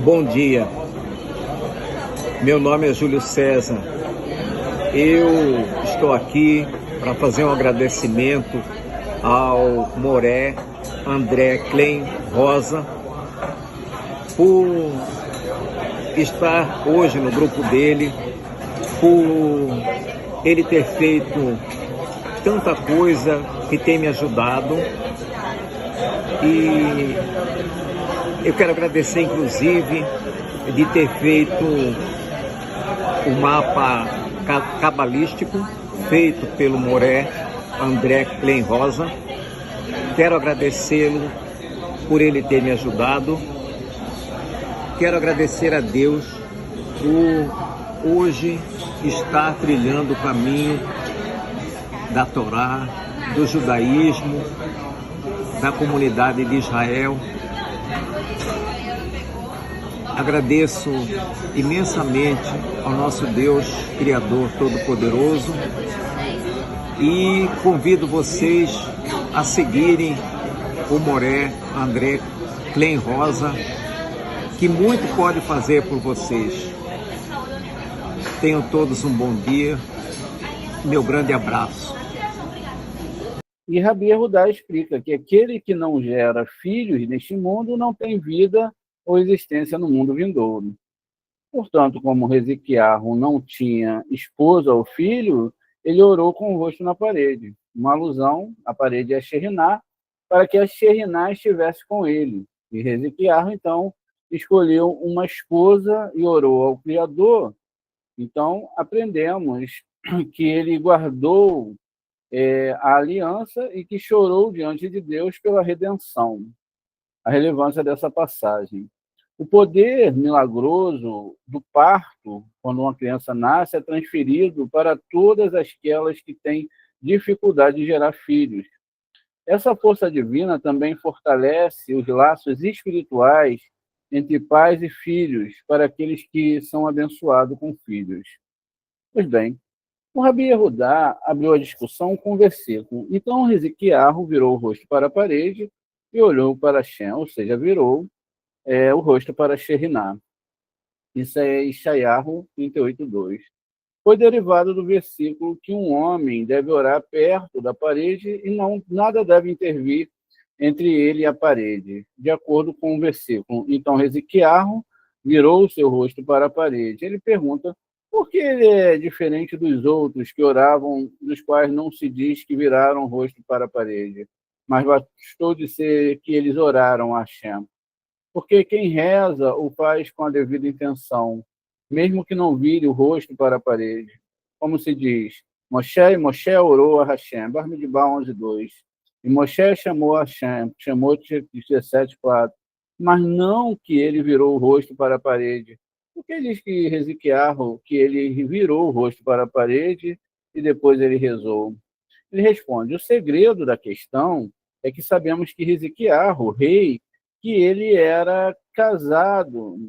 Bom dia, meu nome é Júlio César. Eu estou aqui para fazer um agradecimento ao Moré André Klein Rosa por estar hoje no grupo dele, por ele ter feito tanta coisa que tem me ajudado. E eu quero agradecer, inclusive, de ter feito o mapa cabalístico feito pelo Moré André Klein Rosa. Quero agradecê-lo por ele ter me ajudado. Quero agradecer a Deus por hoje estar trilhando o caminho da Torá, do judaísmo, da comunidade de Israel. Agradeço imensamente ao nosso Deus, Criador Todo-Poderoso, e convido vocês a seguirem o Moré André Klein Rosa, que muito pode fazer por vocês. Tenham todos um bom dia. Meu grande abraço. E Rabi Yehudá explica que aquele que não gera filhos neste mundo não tem vida ou existência no mundo vindouro. Portanto, como Hezequiarro não tinha esposa ou filho, ele orou com o rosto na parede. Uma alusão à parede a Sheriná, para que a Sheriná estivesse com ele. E Hezequiarro, então, escolheu uma esposa e orou ao Criador. Então, aprendemos que ele guardou a aliança e que chorou diante de Deus pela redenção. A relevância dessa passagem. O poder milagroso do parto, quando uma criança nasce, é transferido para todas aquelas que têm dificuldade de gerar filhos. Essa força divina também fortalece os laços espirituais entre pais e filhos para aqueles que são abençoados com filhos. Pois bem, o Rabi Yehudá abriu a discussão com o versículo. Então Hezequiarro virou o rosto para a parede e olhou para Shem, ou seja, virou o rosto para Sheriná. Isso é Ishayahu 38:2. Foi derivado do versículo que um homem deve orar perto da parede e nada deve intervir entre ele e a parede, de acordo com o versículo. Então Hezequiarro virou o seu rosto para a parede. Ele pergunta por que ele é diferente dos outros que oravam, dos quais não se diz que viraram o rosto para a parede, mas bastou dizer que eles oraram a Hashem. Porque quem reza o faz com a devida intenção, mesmo que não vire o rosto para a parede. Como se diz, Moshe orou a Hashem, Bar-Midbar 11:2. E Moshe chamou a Hashem, chamou 17:4. Mas não que ele virou o rosto para a parede. Porque diz que Hezequiarro, que ele virou o rosto para a parede e depois ele rezou. Ele responde, o segredo da questão é que sabemos que Hezequiarro, o rei, que ele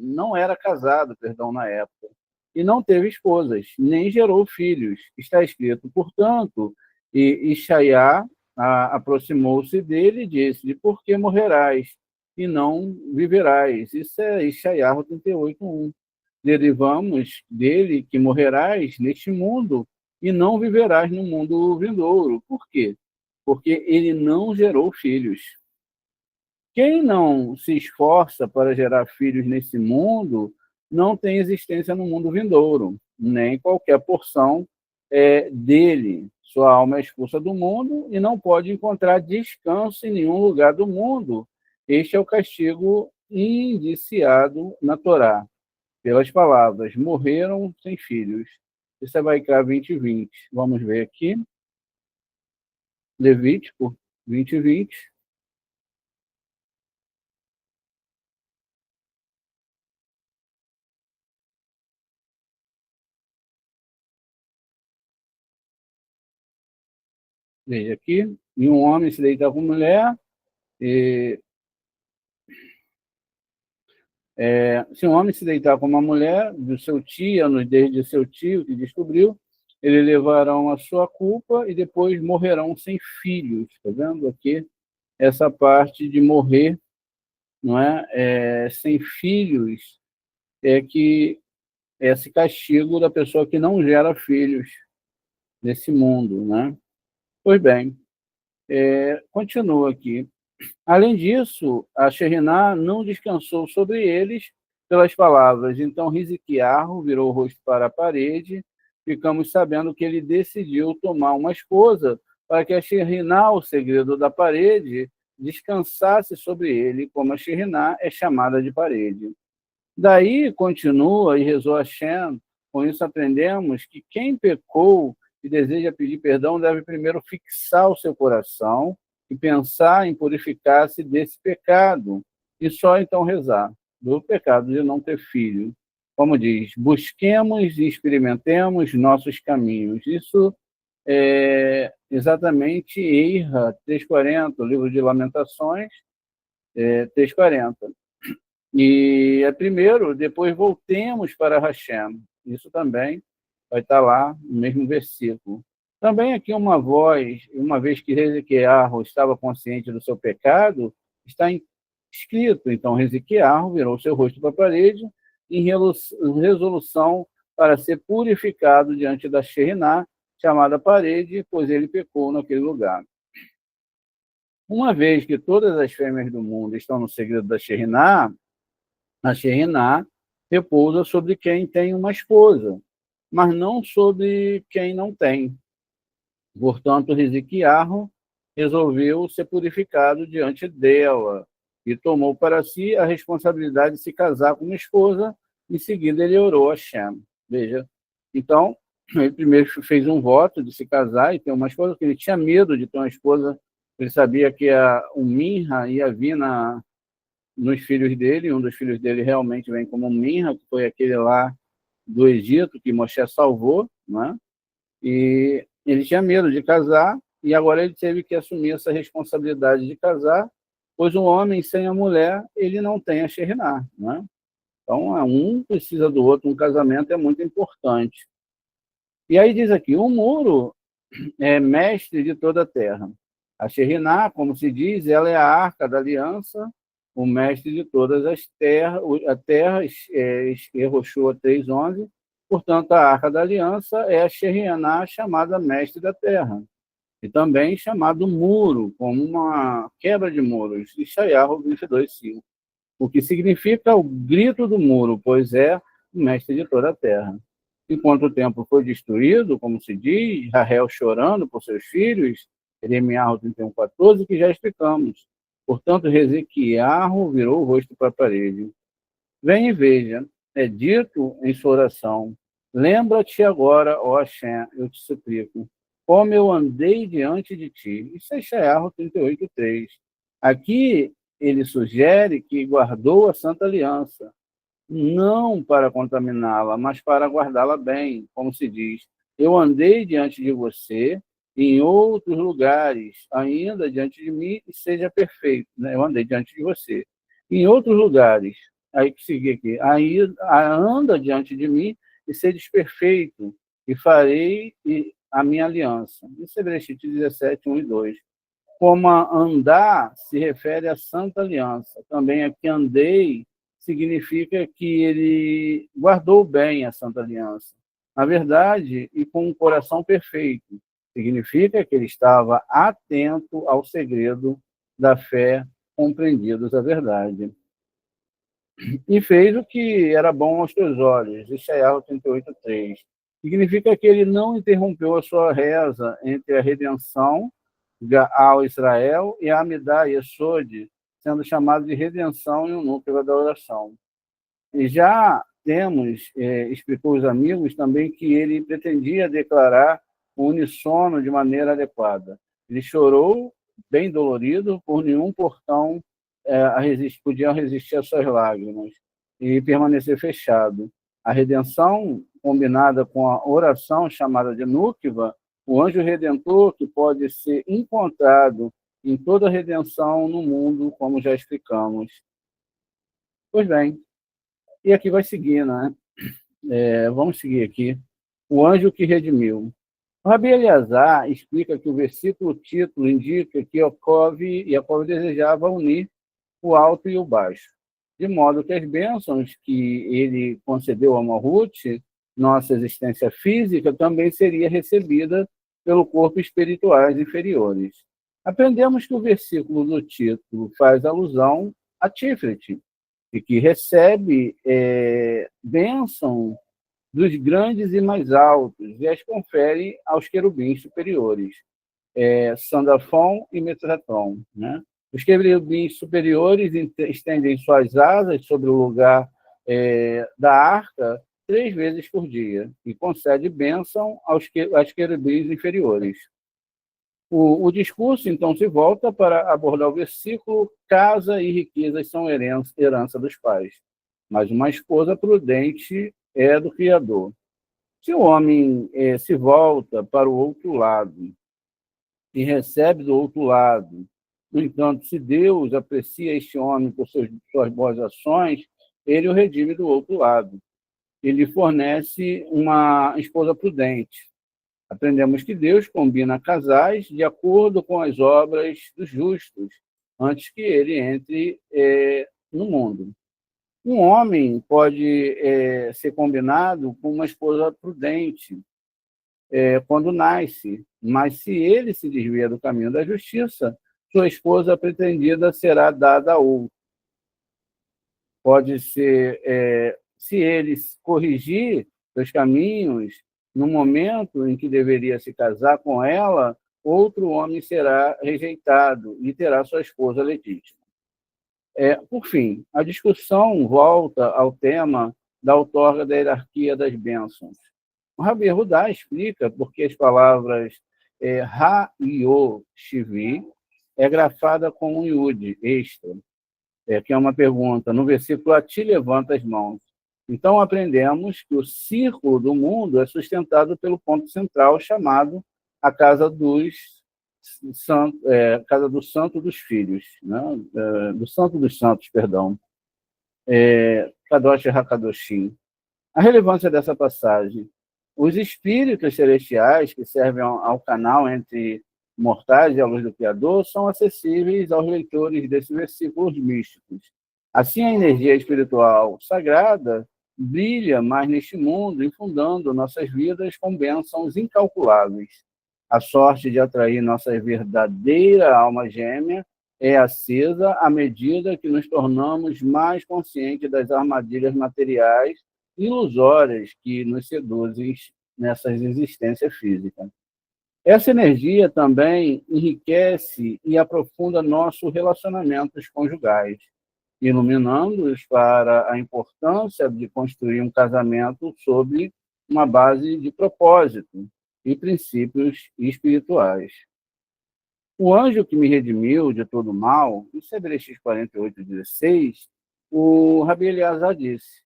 não era casado, na época, e não teve esposas, nem gerou filhos. Está escrito, portanto, e Ishaiá aproximou-se dele e disse-lhe, por que morrerás e não viverás? Isso é Ishaiá 38:1. Derivamos dele que morrerás neste mundo e não viverás no mundo vindouro. Por quê? Porque ele não gerou filhos. Quem não se esforça para gerar filhos nesse mundo não tem existência no mundo vindouro, nem qualquer porção dele. Sua alma é expulsa do mundo e não pode encontrar descanso em nenhum lugar do mundo. Este é o castigo indiciado na Torá, pelas palavras, morreram sem filhos. Isso é Vaikra 20:20. Vamos ver aqui. Levítico 20:20. Veja aqui. E um homem se deitar com mulher, e, se um homem se deitar com uma mulher do seu tio, a nudez de seu tio, que descobriu, eles levarão a sua culpa e depois morrerão sem filhos. Está vendo aqui? Essa parte de morrer, não é? Sem filhos, é que esse castigo da pessoa que não gera filhos nesse mundo, né? Pois bem, continua aqui. Além disso, a Sheriná não descansou sobre eles pelas palavras. Então, Risiquiarro virou o rosto para a parede. Ficamos sabendo que ele decidiu tomar uma esposa para que a Sheriná, o segredo da parede, descansasse sobre ele, como a Sheriná é chamada de parede. Daí, continua e rezou a Shem. Com isso, aprendemos que quem pecou e deseja pedir perdão deve primeiro fixar o seu coração e pensar em purificar-se desse pecado, e só então rezar, do pecado de não ter filho. Como diz, busquemos e experimentemos nossos caminhos. Isso é exatamente Eira 3:40, o livro de Lamentações, 3:40. E primeiro, depois voltemos para Hashem. Isso também vai estar lá no mesmo versículo. Também aqui uma voz, uma vez que Hezequiarro estava consciente do seu pecado, está escrito, então Hezequiarro virou seu rosto para a parede em resolução para ser purificado diante da Sheriná, chamada parede, pois ele pecou naquele lugar. Uma vez que todas as fêmeas do mundo estão no segredo da Sheriná, a Sheriná repousa sobre quem tem uma esposa, mas não sobre quem não tem. Portanto, Risiquiarro resolveu ser purificado diante dela e tomou para si a responsabilidade de se casar com uma esposa. Em seguida, ele orou a Shem. Veja, então, ele primeiro fez um voto de se casar e ter uma esposa, porque ele tinha medo de ter uma esposa. Ele sabia que o Minha ia vir nos filhos dele, um dos filhos dele realmente vem como Minha, que foi aquele lá do Egito que Moshe salvou, né? E ele tinha medo de casar, e agora ele teve que assumir essa responsabilidade de casar, pois um homem sem a mulher, ele não tem a Sheriná, né? Então, um precisa do outro, um casamento é muito importante. E aí diz aqui, o muro é mestre de toda a terra. A Sheriná, como se diz, ela é a arca da aliança, o mestre de todas as terras, a terra, Yehoshua 3:11. Portanto, a arca da aliança é a Sheriná, chamada mestre da terra, e também chamado muro, como uma quebra de muros, Ishayahu 22:5, o que significa o grito do muro, pois é o mestre de toda a terra. Enquanto o templo foi destruído, como se diz, Israel chorando por seus filhos, Jeremias 31:14, que já explicamos. Portanto, Hezequiarro virou o rosto para a parede. Vem e veja, é dito em sua oração, lembra-te agora, ó Hashem, eu te suplico, como eu andei diante de ti. Isso é Ishayahu 38:3. Aqui ele sugere que guardou a Santa Aliança, não para contaminá-la, mas para guardá-la bem, como se diz, eu andei diante de você em outros lugares, ainda diante de mim, e seja perfeito. Né? Eu andei diante de você. Em outros lugares, aí que seguir aqui, aí, anda diante de mim e sejas perfeito, e farei a minha aliança. Isso é Bereshit 17:1 e 2. Como andar se refere à Santa Aliança. Também aqui andei significa que ele guardou bem a Santa Aliança. Na verdade, e com um coração perfeito. Significa que ele estava atento ao segredo da fé, compreendidos a verdade. E fez o que era bom aos teus olhos. Ishayahu 38:3. Significa que ele não interrompeu a sua reza entre a redenção ao Israel e a Amidá Yesod, sendo chamado de redenção e o núcleo da oração. E já temos, explicou os amigos, também que ele pretendia declarar o unissono de maneira adequada. Ele chorou, bem dolorido, por nenhum portão podia resistir às suas lágrimas e permanecer fechado. A redenção, combinada com a oração chamada de Núquiva, o anjo redentor que pode ser encontrado em toda a redenção no mundo, como já explicamos. Pois bem, e aqui vai seguir, né? Vamos seguir aqui. O anjo que redimiu. O Rabi Eleazar explica que o versículo título indica que Yaakov desejava unir o alto e o baixo, de modo que as bênçãos que ele concedeu a Malhut, nossa existência física, também seria recebida pelo corpo espirituais inferiores. Aprendemos que o versículo do título faz alusão a Tiferet, e que recebe bênção dos grandes e mais altos, e as confere aos querubins superiores, Sandafon e Metratron. Né? Os querubins superiores estendem suas asas sobre o lugar da arca 3 vezes por dia, e concede bênção aos querubins inferiores. O discurso, então, se volta para abordar o versículo: casa e riquezas são herança dos pais, mas uma esposa prudente é do Criador. Se o homem se volta para o outro lado e recebe do outro lado, no entanto, se Deus aprecia este homem por suas boas ações, ele o redime do outro lado. Ele fornece uma esposa prudente. Aprendemos que Deus combina casais de acordo com as obras dos justos, antes que ele entre no mundo. Um homem pode ser combinado com uma esposa prudente quando nasce, mas se ele se desvia do caminho da justiça, sua esposa pretendida será dada a outro. Pode ser, se ele corrigir seus caminhos, no momento em que deveria se casar com ela, outro homem será rejeitado e terá sua esposa legítima. Por fim, a discussão volta ao tema da outorga da hierarquia das bênçãos. O Rabi Yehudá explica porque as palavras Ha-Io Shivi é grafada com um Yud extra, que é uma pergunta. No versículo, a ti levanta as mãos. Então, aprendemos que o círculo do mundo é sustentado pelo ponto central, chamado a casa do santo dos filhos, né? Do santo dos santos, perdão, Kadosh HaKadoshim. A relevância dessa passagem: os espíritos celestiais que servem ao canal entre mortais e a luz do Criador são acessíveis aos leitores desses versículos místicos. Assim, a energia espiritual sagrada brilha mais neste mundo, infundando nossas vidas com bênçãos incalculáveis. A sorte de atrair nossa verdadeira alma gêmea é acesa à medida que nos tornamos mais conscientes das armadilhas materiais ilusórias que nos seduzem nessa existência física. Essa energia também enriquece e aprofunda nossos relacionamentos conjugais, iluminando-os para a importância de construir um casamento sobre uma base de propósito e princípios espirituais. O anjo que me redimiu de todo mal, isso é Bereshit 48:16, o Rabi Eleazar disse: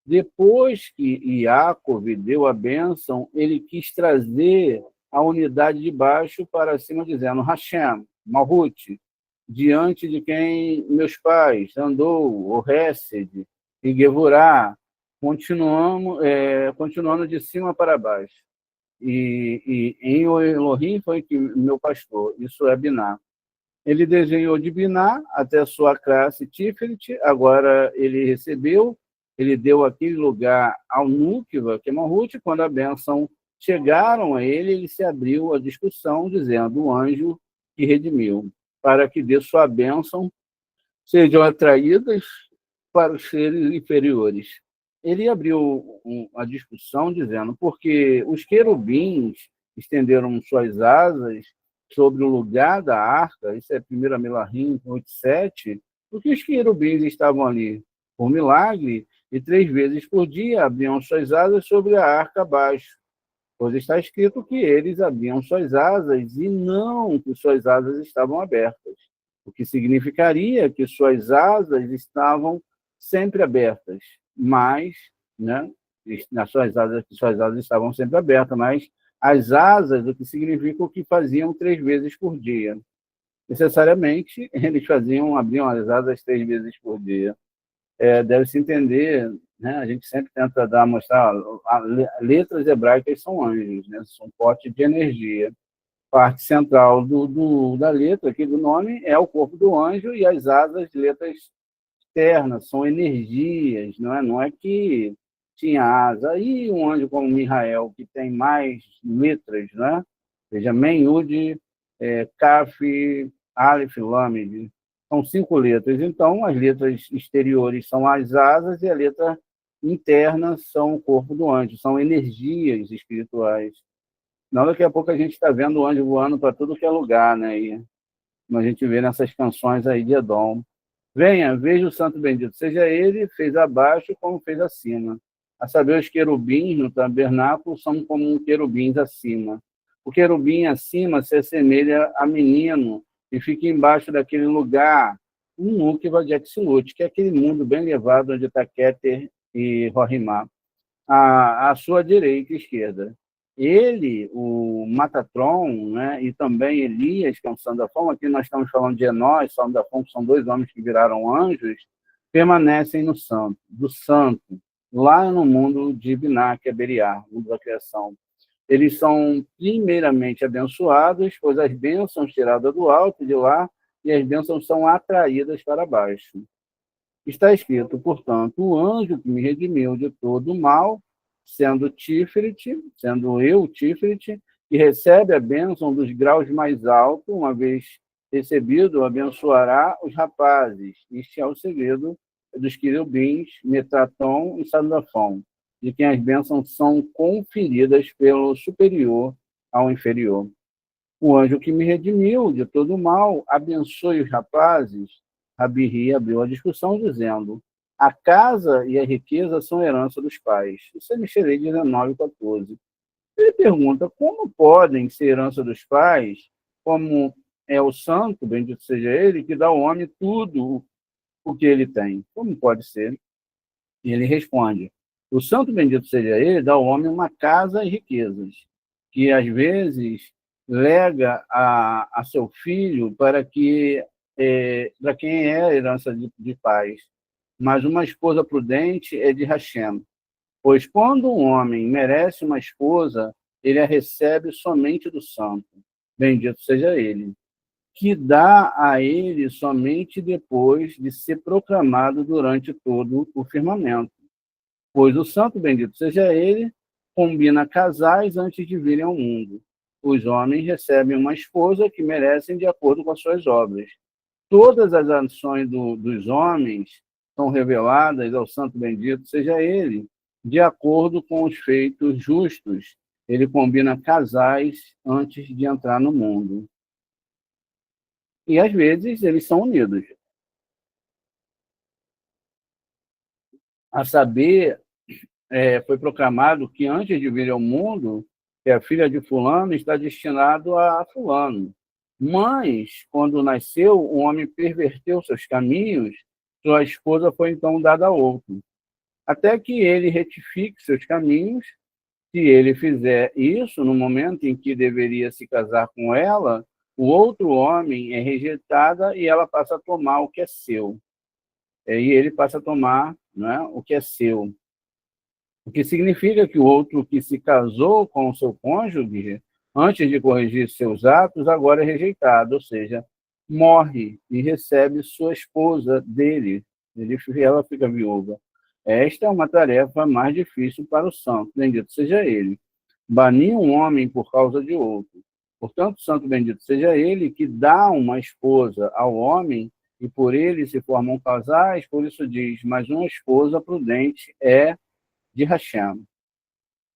depois que Yaakov deu a bênção, ele quis trazer a unidade de baixo para cima, dizendo: Hashem, Malhut, diante de quem meus pais andou, o Hesed e Gevurah, continuando de cima para baixo. E em Elohim foi que meu pastor, isso é Biná. Ele desenhou de Biná até a sua classe Tiferet, agora ele deu aquele lugar ao Núquiva, que é Malhut. Quando a bênção chegaram a ele se abriu a discussão, dizendo: o anjo que redimiu, para que de sua bênção sejam atraídas para os seres inferiores. ele abriu a discussão dizendo porque os querubins estenderam suas asas sobre o lugar da arca, isso é 1 Melahim 8:7, porque os querubins estavam ali por milagre e 3 vezes por dia abriam suas asas sobre a arca abaixo, pois está escrito que eles abriam suas asas e não que suas asas estavam abertas, o que significaria que suas asas estavam sempre abertas, mas, né, nas suas asas estavam sempre abertas, mas as asas, o que significa o que faziam 3 vezes por dia. Necessariamente, eles abriam as asas 3 vezes por dia. Deve-se entender, né? A gente sempre tenta mostrar, letras hebraicas são anjos, né? São potes de energia. Parte central da letra, aqui do nome, é o corpo do anjo e as asas, letras externas, são energias, não é que tinha asa. E um anjo como Mihael, que tem mais letras, né? Veja, Men, Yud, Kaf, Aleph, Lamed, são 5 letras. Então, as letras exteriores são as asas e a letra interna são o corpo do anjo, são energias espirituais. Não, daqui a pouco a gente está vendo o anjo voando para tudo que é lugar, né? E como a gente vê nessas canções aí de Edom. Venha, veja o santo bendito, seja ele, fez abaixo como fez acima. A saber, os querubins no tabernáculo são como querubins acima. O querubim acima se assemelha a menino e fica embaixo daquele lugar, um Nukva de Atsilut, que é aquele mundo bem elevado onde está Keter e Rohimá, à sua direita e esquerda. Ele, o Matatron, né, e também Elias, que é um Sandafon, aqui nós estamos falando de Enós, Sandafon, que são 2 homens que viraram anjos, permanecem no santo, do santo, lá no mundo de Biná, que é Beriá, mundo da criação. Eles são primeiramente abençoados, pois as bênçãos tiradas do alto de lá e as bênçãos são atraídas para baixo. Está escrito, portanto, o anjo que me redimiu de todo o mal, sendo eu, Tiferet, que recebe a bênção dos graus mais altos, uma vez recebido, abençoará os rapazes. Este é o segredo dos querubins, Metraton e Sandafon, de quem as bênçãos são conferidas pelo superior ao inferior. O anjo que me redimiu de todo o mal, abençoe os rapazes. Rabi abriu a discussão dizendo: a casa e a riqueza são herança dos pais. Isso é Michelei 19:14. Ele pergunta: como podem ser herança dos pais, como é o santo, bendito seja ele, que dá ao homem tudo o que ele tem? Como pode ser? E ele responde: o santo, bendito seja ele, dá ao homem uma casa e riquezas, que às vezes lega a seu filho para quem é a herança de pais. Mas uma esposa prudente é de Hashem, pois quando um homem merece uma esposa, ele a recebe somente do santo, bendito seja ele, que dá a ele somente depois de ser proclamado durante todo o firmamento. Pois o santo, bendito seja ele, combina casais antes de virem ao mundo. Os homens recebem uma esposa que merecem de acordo com as suas obras. Todas as ações dos homens são reveladas ao santo bendito seja ele, de acordo com os feitos justos. Ele combina casais antes de entrar no mundo. E, às vezes, eles são unidos. A saber, foi proclamado que antes de vir ao mundo, que a filha de fulano está destinado a fulano. Mas, quando nasceu, o homem perverteu seus caminhos, sua esposa foi então dada a outro. Até que ele retifique seus caminhos, se ele fizer isso no momento em que deveria se casar com ela, o outro homem é rejeitada e ela passa a tomar o que é seu. E ele passa a tomar, né, o que é seu. O que significa que o outro que se casou com o seu cônjuge, antes de corrigir seus atos, agora é rejeitado, ou seja, morre e recebe sua esposa dele. Ela fica viúva. Esta é uma tarefa mais difícil para o santo, bendito seja ele. Banir um homem por causa de outro. Portanto, santo bendito seja ele que dá uma esposa ao homem e por ele se formam casais, por isso diz, mas uma esposa prudente é de Hashem.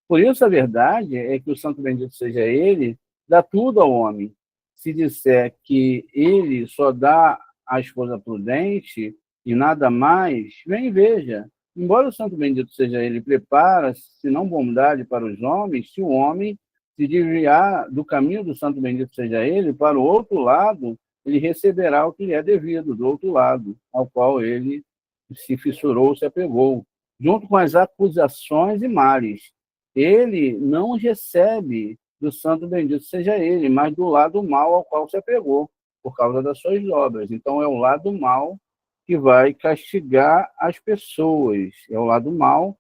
Por isso, a verdade é que o santo bendito seja ele, dá tudo ao homem. Se disser que ele só dá a esposa prudente e nada mais, vem e veja. Embora o santo bendito seja ele, prepara, se não bondade para os homens, se o homem se desviar do caminho do santo bendito seja ele, para o outro lado, ele receberá o que lhe é devido, do outro lado, ao qual ele se fissurou, se apegou, junto com as acusações e males. Ele não recebe do santo bendito seja ele, mas do lado mal ao qual se apegou, por causa das suas obras. Então, é o lado mal que vai castigar as pessoas. É o lado mal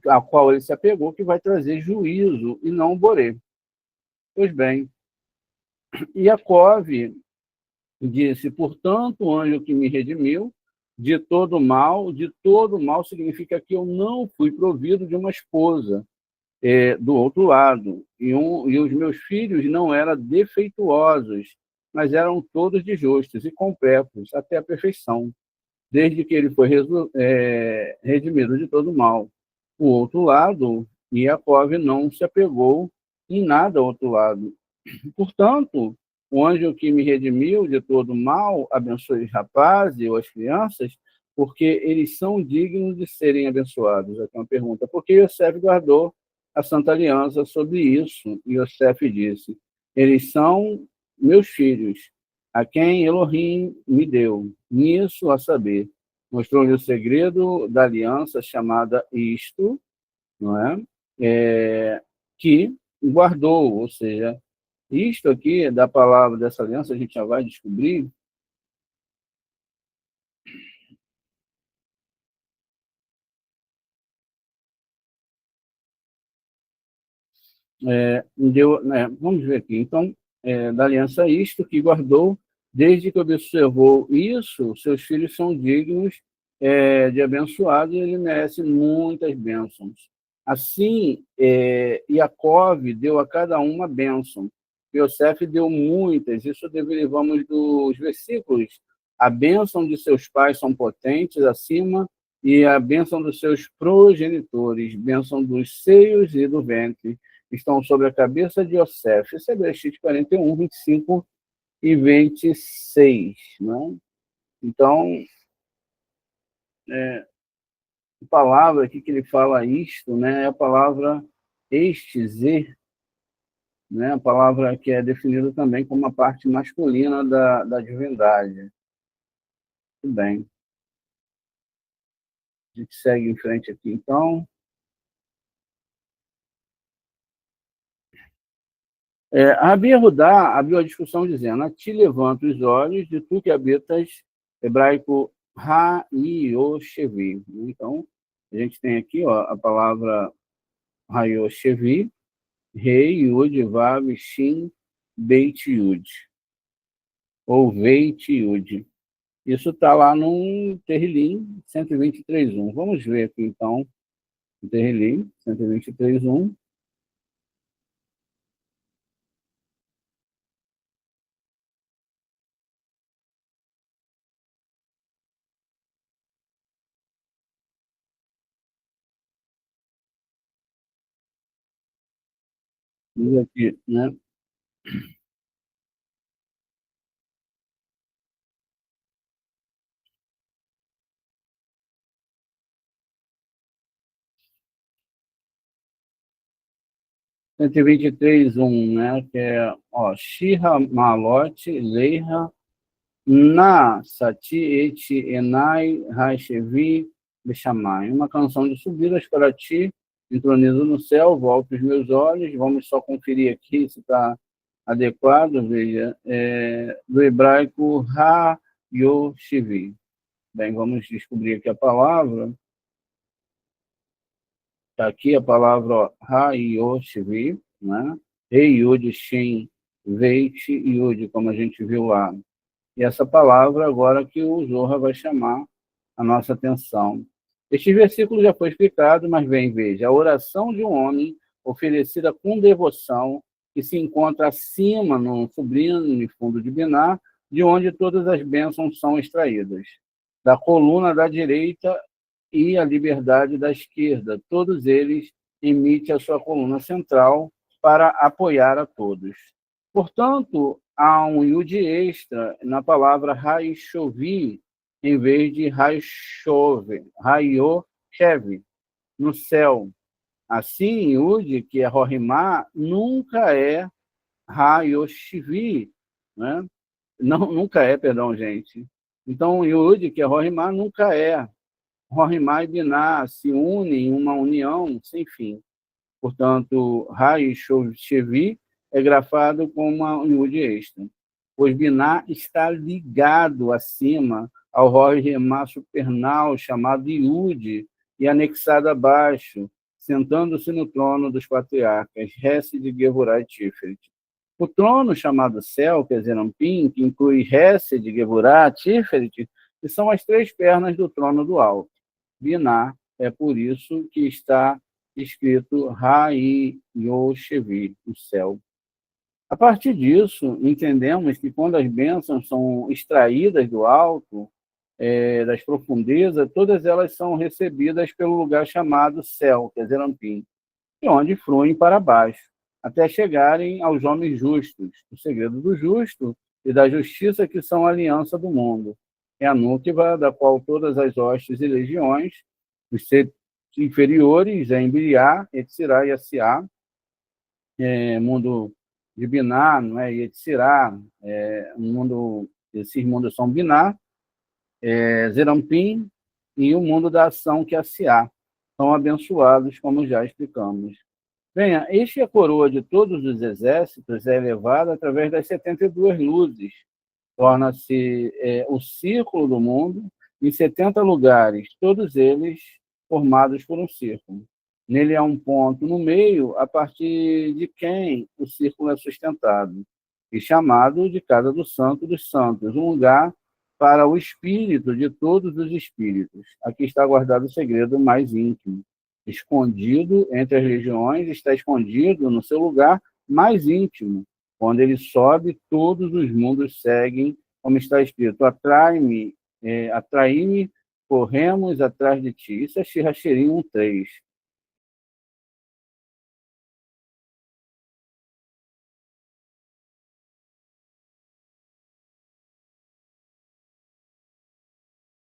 ao qual ele se apegou que vai trazer juízo e não o borê. Pois bem, Iacov disse, portanto, o anjo que me redimiu de todo mal significa que eu não fui provido de uma esposa do outro lado, e os meus filhos não eram defeituosos, mas eram todos de justos e completos até a perfeição, desde que ele foi redimido de todo mal. O outro lado, Iacov não se apegou em nada ao outro lado. Portanto, o anjo que me redimiu de todo mal, abençoe os rapazes ou as crianças, porque eles são dignos de serem abençoados. Aqui é uma pergunta. Por que Yosef guardou a Santa Aliança sobre isso? E Yosef disse, eles são meus filhos, a quem Elohim me deu. Nisso, a saber, mostrou-lhe o segredo da aliança chamada isto, não é? Que guardou, ou seja, isto aqui, da palavra dessa aliança, a gente já vai descobrir. Vamos ver aqui. Então, da aliança, isto que guardou, desde que observou isso, seus filhos são dignos de abençoados e ele merece muitas bênçãos. Assim, Iacov deu a cada um uma bênção. Yosef deu muitas, isso derivamos dos versículos. A bênção de seus pais são potentes acima, e a bênção dos seus progenitores, bênção dos seios e do ventre, estão sobre a cabeça de Yosef. Isso é Bereshit 41, 25 e 26. Né? Então, a palavra aqui que ele fala isto, né, é a palavra estizer, né, a palavra que é definida também como a parte masculina da divindade. Muito bem. A gente segue em frente aqui, então. Rabi Yehudá abriu a discussão dizendo, a ti levanto os olhos de tu que habitas, hebraico Ha-Yoshevi. Então, a gente tem aqui a palavra Ha-Yoshevi, Rei, Yud, Vav, Shin, Beit, Yud. Ou Veit, Yud. Isso está lá no Terrilim 123.1. Vamos ver aqui, então, o Terrilim 123.1. Diz aqui, né? Cento e 123.1, né? Que é, Shira Malote, Leira, Na Sati Et Enai Hashevi Bechamai. Uma canção de subidas para ti, entronizo no céu, volto os meus olhos. Vamos só conferir aqui se está adequado, veja, do hebraico Ha-Yoshevi. Bem, vamos descobrir aqui a palavra. Está aqui a palavra Ha-Yoshevi, né? Rei, Yud, Shin, Veit, Yud, como a gente viu lá. E essa palavra agora que o Zohar vai chamar a nossa atenção. Este versículo já foi explicado, mas bem, veja, a oração de um homem oferecida com devoção, que se encontra acima, no sublime fundo de Biná, de onde todas as bênçãos são extraídas. Da coluna da direita e a liberdade da esquerda. Todos eles emitem a sua coluna central para apoiar a todos. Portanto, há um iud extra na palavra Raishovi, em vez de Raishove, Rayoshev, no céu. Assim, iud, que é Rorimá, nunca é Rayoshivi, né? Não, nunca é, perdão, gente. Então, iud, que é Rorimá, nunca é. Rorimá e Biná se unem em uma união sem fim. Portanto, Raishovi é grafado com uma iud extra, pois Biná está ligado acima ao Rorimá supernal, chamado iud, e anexado abaixo, sentando-se no trono dos patriarcas, Hesed, Gevurah e Tiferet. O trono chamado céu, que é Zerampim, que inclui Hesed, Gevurah, Tiferet, que são as três pernas do trono do alto. Biná é por isso que está escrito Rai Yoshevi, o céu. A partir disso, entendemos que quando as bênçãos são extraídas do alto, das profundezas, todas elas são recebidas pelo lugar chamado céu, que é Zerampim, e onde fluem para baixo, até chegarem aos homens justos. O segredo do justo e da justiça que são a aliança do mundo. É a núclea da qual todas as hostes e legiões, os seres inferiores, Embriá, Etzirá e Asiá, mundo de Biná, não é? E Etzirá, esses mundos são Biná, Zerampim e o mundo da ação, que é Asiá. São abençoados, como já explicamos. Venha, este é a coroa de todos os exércitos, é elevada através das 72 luzes. Torna-se o círculo do mundo em 70 lugares, todos eles formados por um círculo. Nele há um ponto no meio, a partir de quem o círculo é sustentado, e chamado de Casa do Santo dos Santos, um lugar para o espírito de todos os espíritos. Aqui está guardado o segredo mais íntimo. Escondido entre as legiões, está escondido no seu lugar mais íntimo. Quando ele sobe, todos os mundos seguem, como está escrito, atrai-me, corremos atrás de ti. Isso é Shiraxirim 1.3.